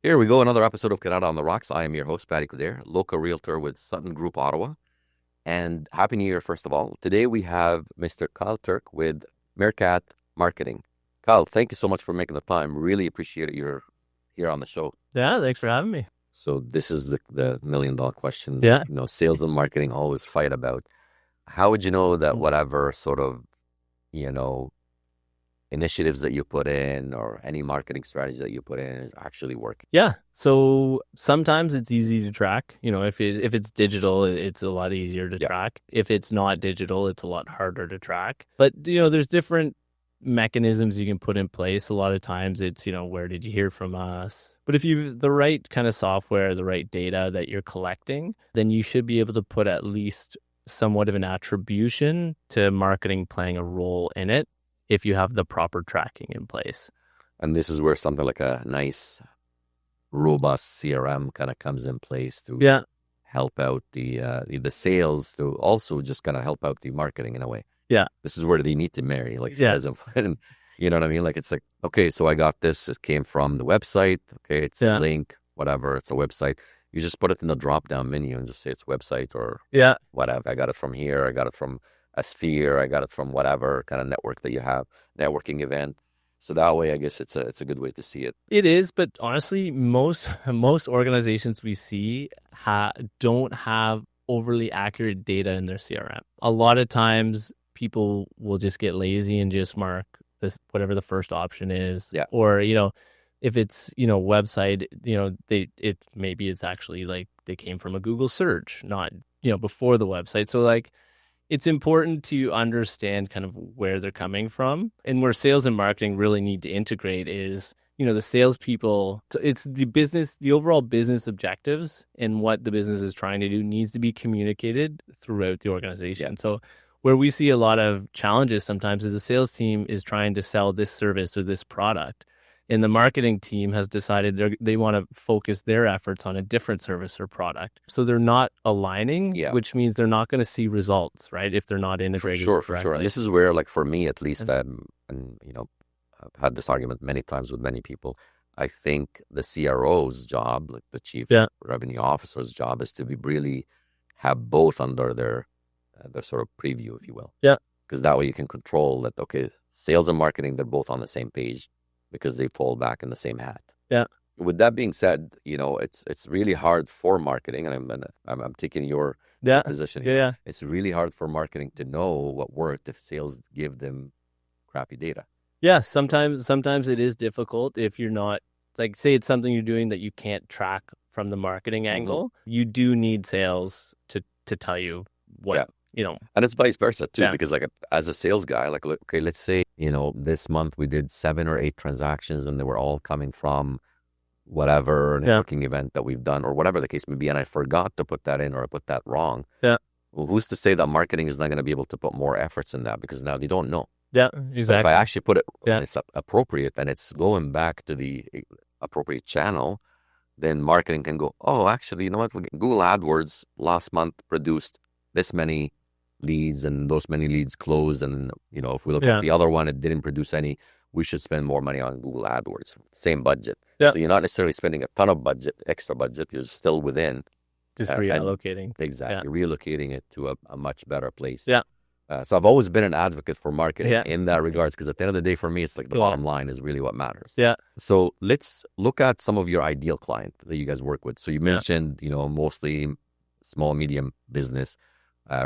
Here we go, another episode of Kanata on the Rocks. I am your host, pt2, local realtor with Sutton Group, Ottawa. And Happy New Year, first of all. Today we have Mr. Kyle Turk with Meerkat Marketing. Kyle, thank you so much for making the time. Really appreciate it. You're here on the show. Yeah, thanks for having me. So this is the million-dollar question. Yeah. Sales and marketing always fight about. How would you know that whatever sort of, initiatives that you put in or any marketing strategy that you put in is actually working? Yeah. So sometimes it's easy to track. If it's digital, it's a lot easier to track. If it's not digital, it's a lot harder to track. But, there's different mechanisms you can put in place. A lot of times it's, where did you hear from us? But if you've the right kind of software, the right data that you're collecting, then you should be able to put at least somewhat of an attribution to marketing playing a role in it if you have the proper tracking in place. And this is where something like a nice, robust CRM kind of comes in place to help out the sales, to also just kind of help out the marketing in a way. Yeah. This is where they need to marry, and you know what I mean? Like, it's like, okay, so I got this. It came from the website. Okay, it's a link, whatever. It's a website. You just put it in the drop-down menu and just say it's website or whatever. I got it from here. I got it from a sphere. I got it from whatever kind of network that you have, networking event. So that way, I guess it's a good way to see it. It is, but honestly, most organizations we see don't have overly accurate data in their CRM. A lot of times, people will just get lazy and just mark this whatever the first option is. Yeah. Or if it's website, maybe it's actually like they came from a Google search, not before the website. So like, it's important to understand kind of where they're coming from, and where sales and marketing really need to integrate is, the salespeople. It's the overall business objectives and what the business is trying to do needs to be communicated throughout the organization. Yeah. So where we see a lot of challenges sometimes is the sales team is trying to sell this service or this product, and the marketing team has decided they want to focus their efforts on a different service or product. So they're not aligning, which means they're not going to see results, right? If they're not integrated. For sure. And this is where, like, for me at least, and I've had this argument many times with many people. I think the CRO's job, like the chief revenue officer's job, is to really have both under their sort of preview, if you will. Yeah. Because that way you can control that, okay, sales and marketing, they're both on the same page, because they fall back in the same hat. Yeah. With that being said, it's really hard for marketing, and I'm taking your position here. Yeah. It's really hard for marketing to know what worked if sales give them crappy data. Yeah, sometimes it is difficult if you're not, like, say it's something you're doing that you can't track from the marketing angle. You do need sales to tell you what. And it's vice versa too, because like as a sales guy, like, okay, let's say, this month we did 7 or 8 transactions and they were all coming from whatever networking event that we've done or whatever the case may be. And I forgot to put that in, or I put that wrong. Yeah. Well, who's to say that marketing is not going to be able to put more efforts in that? Because now they don't know. Yeah, exactly. But if I actually put it, and it's appropriate and it's going back to the appropriate channel, then marketing can go, oh, actually, you know what? Google AdWords last month produced this many leads, and those many leads closed, and if we look at the other one, it didn't produce any. We should spend more money on Google AdWords, same budget. So you're not necessarily spending a ton of extra budget. You're still within, just reallocating. Exactly, relocating it to a much better place. So I've always been an advocate for marketing in that regards, because at the end of the day, for me, it's like the bottom line is really what matters. So let's look at some of your ideal client that you guys work with. So you mentioned, mostly small, medium business,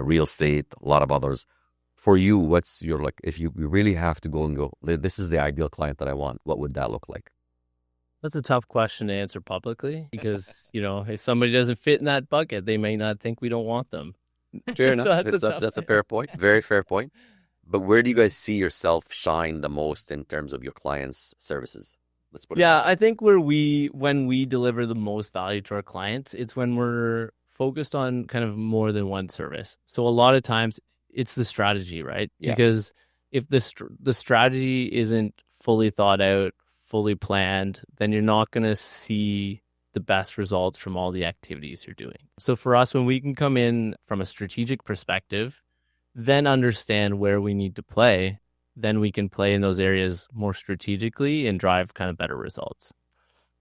real estate, a lot of others. For you, what's your, like, if you really have to go and go, this is the ideal client that I want, what would that look like? That's a tough question to answer publicly, because, if somebody doesn't fit in that bucket, they may not think we don't want them. Fair enough. That's a fair point. Very fair point. But where do you guys see yourself shine the most in terms of your clients' services? Let's put it that way. I think when we deliver the most value to our clients, it's when we're focused on kind of more than one service. So a lot of times it's the strategy, right? Because if the strategy isn't fully thought out, fully planned, then you're not going to see the best results from all the activities you're doing. So for us, when we can come in from a strategic perspective, then understand where we need to play, then we can play in those areas more strategically and drive kind of better results.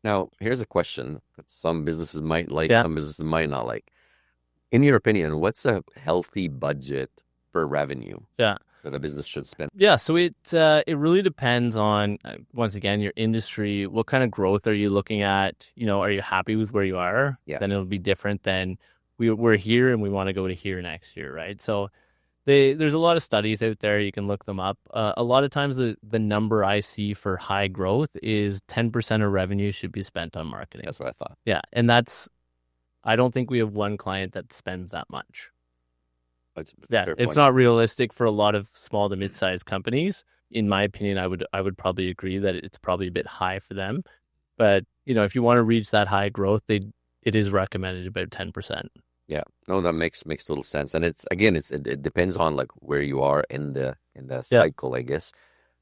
Now, here's a question that some businesses might like, Yeah. some businesses might not like. In your opinion, what's a healthy budget for revenue Yeah. that a business should spend? Yeah, so it really depends on once again your industry. What kind of growth are you looking at? Are you happy with where you are? Yeah, Then it'll be different than we're here and we want to go to here next year, right? So there's a lot of studies out there. You can look them up. A lot of times the number I see for high growth is 10% of revenue should be spent on marketing. that's what I thought. Yeah, and I don't think we have one client that spends that much. That's a Yeah, fair it's point. not realistic for a lot of small to mid-sized companies. In my opinion, I would probably agree that it's probably a bit high for them. But if you want to reach that high growth, it is recommended about 10%. Yeah, no, that makes total sense. And it's again, it depends on like where you are in the Yeah, cycle, I guess.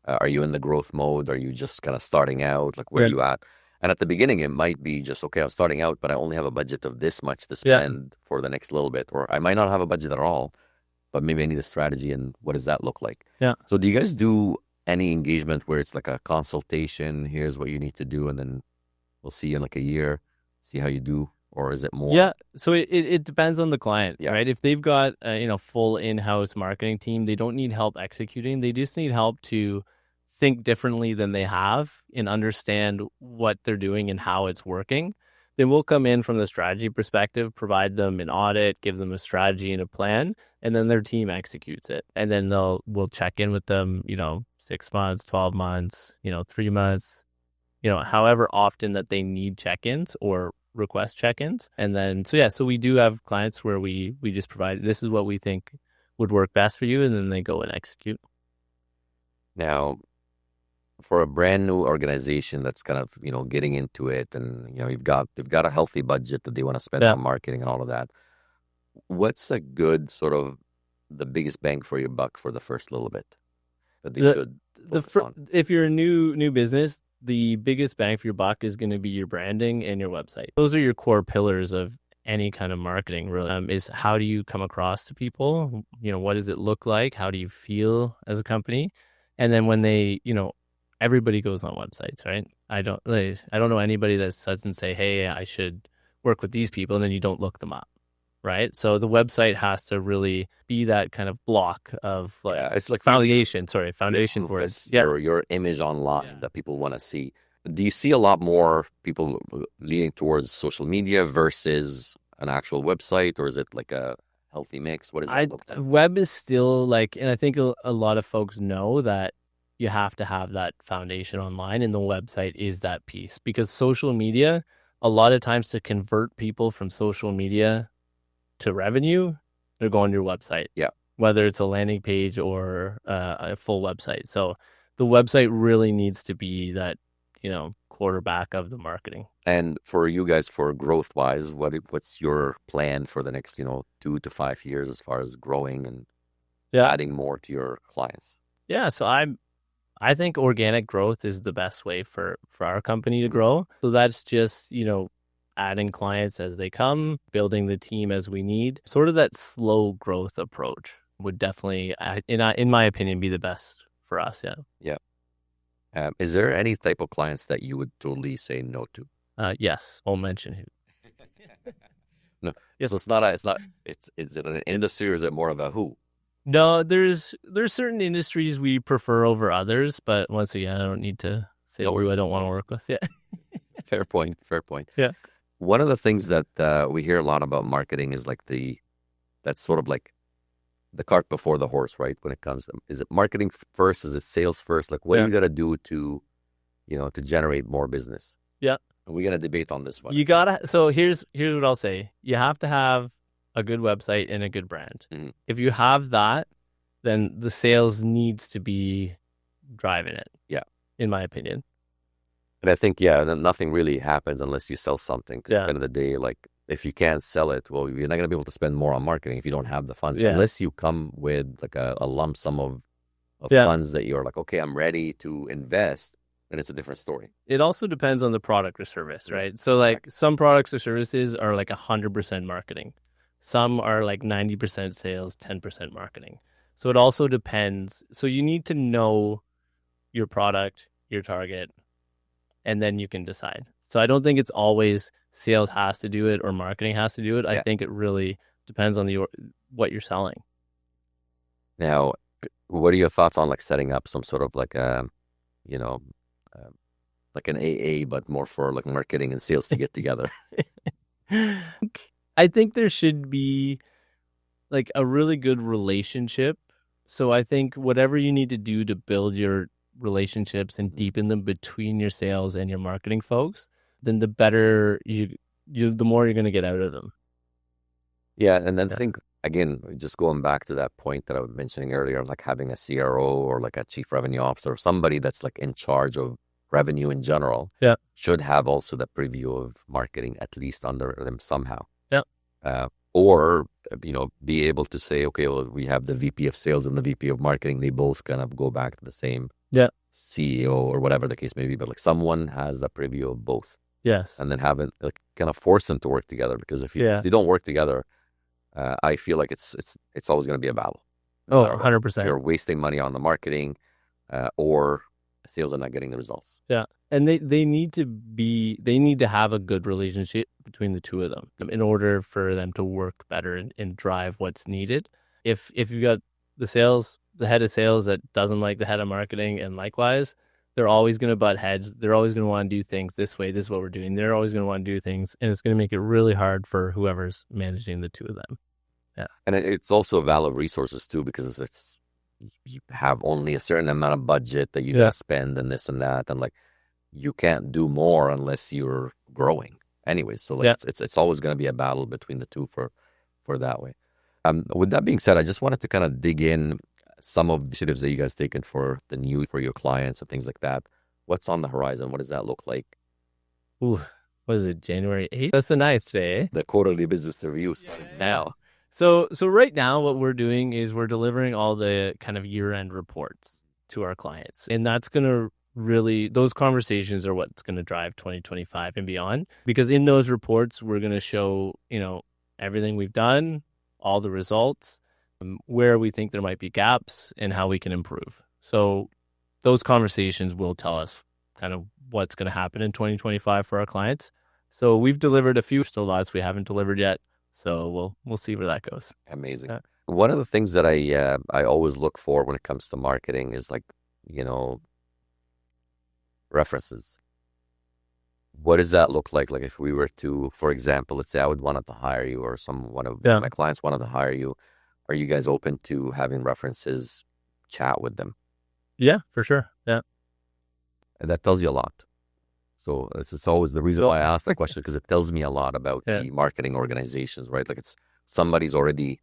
Are you in the growth mode? Are you just kind of starting out? Like where are yeah, you at? And at the beginning, it might be just okay. I'm starting out, but I only have a budget of this much to yeah, spend for the next little bit, or I might not have a budget at all, but maybe I need a strategy. And what does that look like? yeah. So, do you guys do any engagement where it's like a consultation? Here's what you need to do, and then we'll see you in like a year, see how you do, or is it more? Yeah, so it depends on the client, Yeah, right? If they've got a full in-house marketing team, they don't need help executing. They just need help to think differently than they have and understand what they're doing and how it's working. Then we'll come in from the strategy perspective, provide them an audit, give them a strategy and a plan, and then their team executes it. And then we'll check in with them, 6 months, 12 months, 3 months, however often that they need check-ins or request check-ins. And then, so we do have clients where we just provide, this is what we think would work best for you. And then they go and execute. now for a brand new organization that's kind of getting into it, and they've got a healthy budget that they want to spend Yeah. on marketing and all of that. What's a good sort of the biggest bang for your buck for the first little bit that they should focus on? If you're a new business, the biggest bang for your buck is going to be your branding and your website. Those are your core pillars of any kind of marketing, really. Is how do you come across to people? What does it look like? How do you feel as a company? And then when they, everybody goes on websites, right? I don't know anybody that doesn't say, hey, I should work with these people, and then you don't look them up. Right. So the website has to really be that kind of block of It's like foundation for it. Yeah. your image online that people want to see. Do you see a lot more people leaning towards social media versus an actual website, or is it like a healthy mix? What does that look like? Web is still and I think a lot of folks know that you have to have that foundation online, and the website is that piece, because social media, a lot of times to convert people from social media to revenue, they're going to your website. Yeah. Whether it's a landing page or a full website. So the website really needs to be that, quarterback of the marketing. And for you guys, for growth wise, what's your plan for the next 2 to 5 years as far as growing and adding more to your clients? Yeah. So I think organic growth is the best way for our company to grow. So that's just, adding clients as they come, building the team as we need. Sort of that slow growth approach would definitely, in my opinion, be the best for us. Yeah. Yeah. Is there any type of clients that you would totally say no to? Yes, I'll mention who. No. Yes. So is it an industry, or is it more of a who? No, there's certain industries we prefer over others, but once again, I don't need to say who I don't want to work with. Yeah. Fair point. Fair point. Yeah. One of the things that we hear a lot about marketing is like that's sort of like the cart before the horse, right? When it comes to, is it marketing first? Is it sales first? Like, what are you gonna do to generate more business? Yeah. And we're gonna debate on this one. So here's what I'll say. You have to have a good website and a good brand. Mhm. If you have that, then the sales needs to be driving it. Yeah. In my opinion. And I think, nothing really happens unless you sell something. 'Cause at the end of the day, like, if you can't sell it, well, you're not going to be able to spend more on marketing if you don't have the funds. Yeah. Unless you come with like a lump sum of funds that you're like, okay, I'm ready to invest, then it's a different story. It also depends on the product or service, right? So like some products or services are like 100% marketing. Some are like 90% sales, 10% marketing. So it also depends. So you need to know your product, your target, and then you can decide. So I don't think it's always sales has to do it or marketing has to do it. I think it really depends on what you're selling. Now, what are your thoughts on like setting up some sort of like a, you know, uh, like an AA, but more for like marketing and sales to get together? I think there should be like a really good relationship. So I think whatever you need to do to build your relationships and deepen them between your sales and your marketing folks, then the better the more you're going to get out of them. Yeah, and then Yeah. think again, just going back to that point that I was mentioning earlier, like having a CRO or like a chief revenue officer, or somebody that's like in charge of revenue in general, Yeah. should have also the preview of marketing at least under them somehow. Yeah. Or be able to say, okay, well, we have the VP of sales and the VP of marketing. They both kind of go back to the same Yeah. CEO or whatever the case may be, but like someone has a preview of both. Yes. And then have it like kind of force them to work together, because if they don't work together, I feel like it's always going to be a battle. No 100%. You're wasting money on the marketing, or sales are not getting the results. Yeah. And they need to have a good relationship between the two of them in order for them to work better and drive what's needed. If you've got the head of sales that doesn't like the head of marketing, and likewise, they're always going to butt heads. They're always going to want to do things this way. This is what we're doing. They're always going to want to do things, and it's going to make it really hard for whoever's managing the two of them. Yeah. And it's also a value of resources too, because you have only a certain amount of budget that you gotta spend and this and that, and like you can't do more unless you're growing anyway. So like it's always going to be a battle between the two for that way. With that being said, I just wanted to kind of dig in some of the initiatives that you guys taken for your clients and things like that. What's on the horizon? What does that look like? Ooh, what is it? January 8th? That's the 9th today. Eh? The quarterly business review now. So right now what we're doing is we're delivering all the kind of year-end reports to our clients. And that's going to really, those conversations are what's going to drive 2025 and beyond. Because in those reports, we're going to show, everything we've done, all the results, where we think there might be gaps, and how we can improve. So those conversations will tell us kind of what's going to happen in 2025 for our clients. So we've delivered a few, still lots we haven't delivered yet. So we'll see where that goes. Amazing. One of the things that I always look for when it comes to marketing is like, references. What does that look like? Like if we were to, for example, let's say I would wanted to hire you, or one of my clients wanted to hire you. Are you guys open to having references chat with them? Yeah, for sure. Yeah. And that tells you a lot. So it's always the reason why I asked that question, because it tells me a lot about the marketing organizations, right? Like it's somebody's already,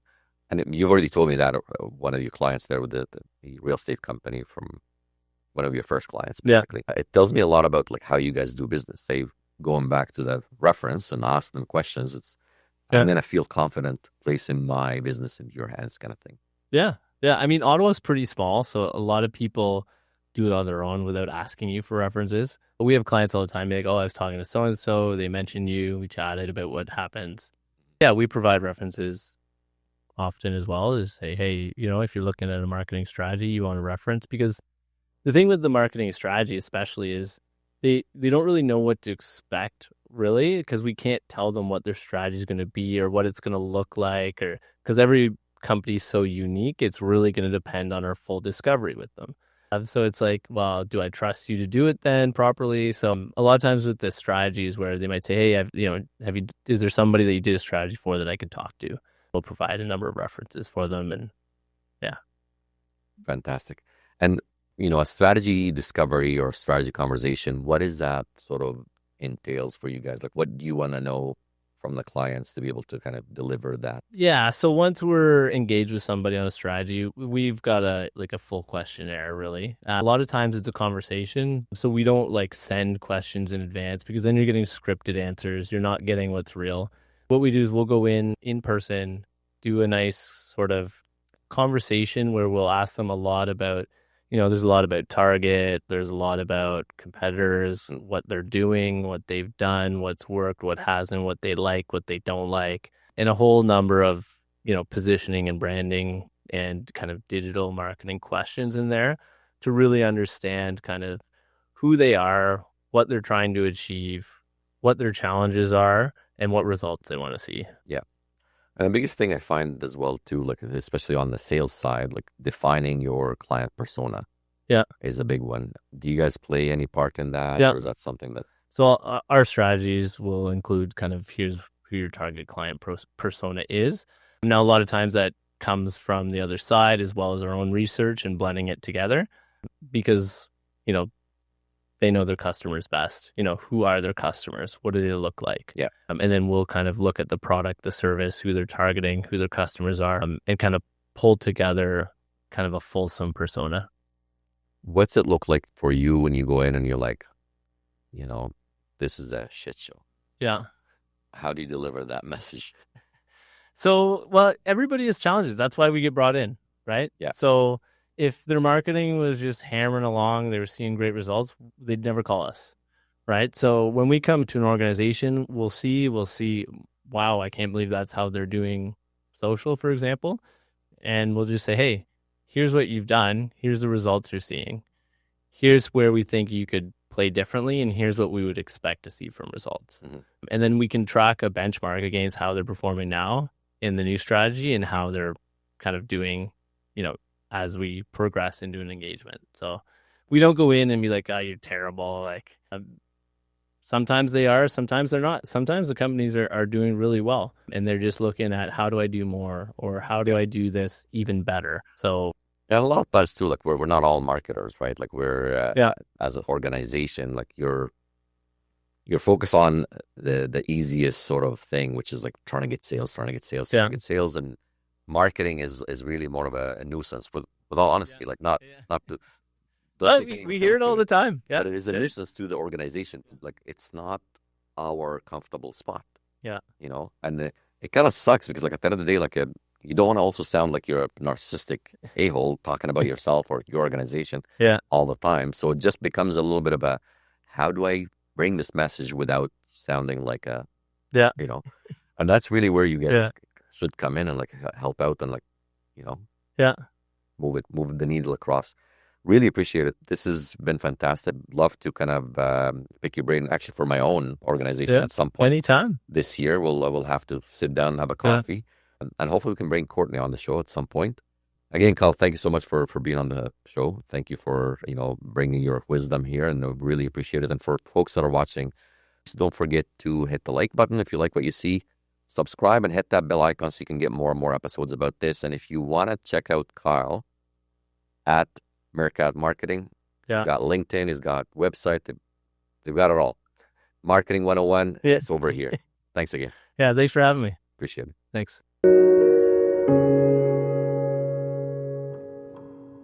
and you've already told me that one of your clients there with the real estate company, from one of your first clients, basically. Yeah. It tells me a lot about like how you guys do business. Say, going back to that reference and ask them questions, I'm going to feel confident placing my business in your hands, kind of thing. Yeah. Yeah. I mean, Ottawa's pretty small, so a lot of people do it on their own without asking you for references. But we have clients all the time. They're like, oh, I was talking to so-and-so. They mentioned you. We chatted about what happens. Yeah, we provide references often as well, as say, hey, if you're looking at a marketing strategy, you want a reference. Because the thing with the marketing strategy especially is they don't really know what to expect, really, because we can't tell them what their strategy is going to be or what it's going to look like, or because every company is so unique, it's really going to depend on our full discovery with them. So it's like, well, do I trust you to do it then properly? So a lot of times with the strategies where they might say, hey, is there somebody that you did a strategy for that I could talk to? We'll provide a number of references for them. And yeah. Fantastic. And, a strategy discovery or strategy conversation, what is that sort of entails for you guys? Like, what do you want to know from the clients to be able to kind of deliver that? Yeah. So once we're engaged with somebody on a strategy, we've got a full questionnaire, really. A lot of times it's a conversation. So we don't send questions in advance, because then you're getting scripted answers. You're not getting what's real. What we do is we'll go in person, do a nice sort of conversation where we'll ask them a lot about, there's a lot about Target, there's a lot about competitors, what they're doing, what they've done, what's worked, what hasn't, what they like, what they don't like, and a whole number of, positioning and branding and kind of digital marketing questions in there to really understand kind of who they are, what they're trying to achieve, what their challenges are, and what results they want to see. Yeah. And the biggest thing I find as well too, like especially on the sales side, like defining your client persona is a big one. Do you guys play any part in that? Yeah. Or is that something that... So our strategies will include kind of here's who your target client persona is. Now, a lot of times that comes from the other side as well as our own research and blending it together because, they know their customers best. Who are their customers? What do they look like? Yeah. And then we'll kind of look at the product, the service, who they're targeting, who their customers are, and kind of pull together kind of a fulsome persona. What's it look like for you when you go in and you're like, this is a shit show? Yeah. How do you deliver that message? So, well, everybody has challenges. That's why we get brought in, right? Yeah. So if their marketing was just hammering along, they were seeing great results, they'd never call us, right? So when we come to an organization, we'll see, wow, I can't believe that's how they're doing social, for example. And we'll just say, hey, here's what you've done. Here's the results you're seeing. Here's where we think you could play differently, and here's what we would expect to see from results. Mm-hmm. And then we can track a benchmark against how they're performing now in the new strategy and how they're kind of doing, as we progress into an engagement. So we don't go in and be like, oh, you're terrible. Like sometimes they are, sometimes they're not. Sometimes the companies are doing really well and they're just looking at how do I do more or how do I do this even better? So and a lot of times too, like we're not all marketers, right? Like we're as an organization, like you're focused on the easiest sort of thing, which is like trying to get sales, and marketing is really more of a nuisance. With all honesty, like not to. We hear it all the time. Yeah, but it is a nuisance to the organization. Like it's not our comfortable spot. Yeah, and it kind of sucks because like at the end of the day, like you don't want to also sound like you're a narcissistic a-hole talking about yourself or your organization all the time. So it just becomes a little bit of a, how do I bring this message without sounding like a, and that's really where you guys should come in and like help out and like, move the needle across. Really appreciate it. This has been fantastic. Love to kind of pick your brain actually for my own organization at some point. Anytime. This year, we'll have to sit down and have a coffee. And hopefully we can bring Courtney on the show at some point. Again, Carl, thank you so much for being on the show. Thank you for, bringing your wisdom here, and I really appreciate it. And for folks that are watching, don't forget to hit the like button if you like what you see. Subscribe and hit that bell icon so you can get more and more episodes about this. And if you want to check out Kyle at Meerkat Marketing, he's got LinkedIn, he's got website, they've got it all. Marketing 101, it's over here. Thanks again. Yeah, thanks for having me. Appreciate it. Thanks.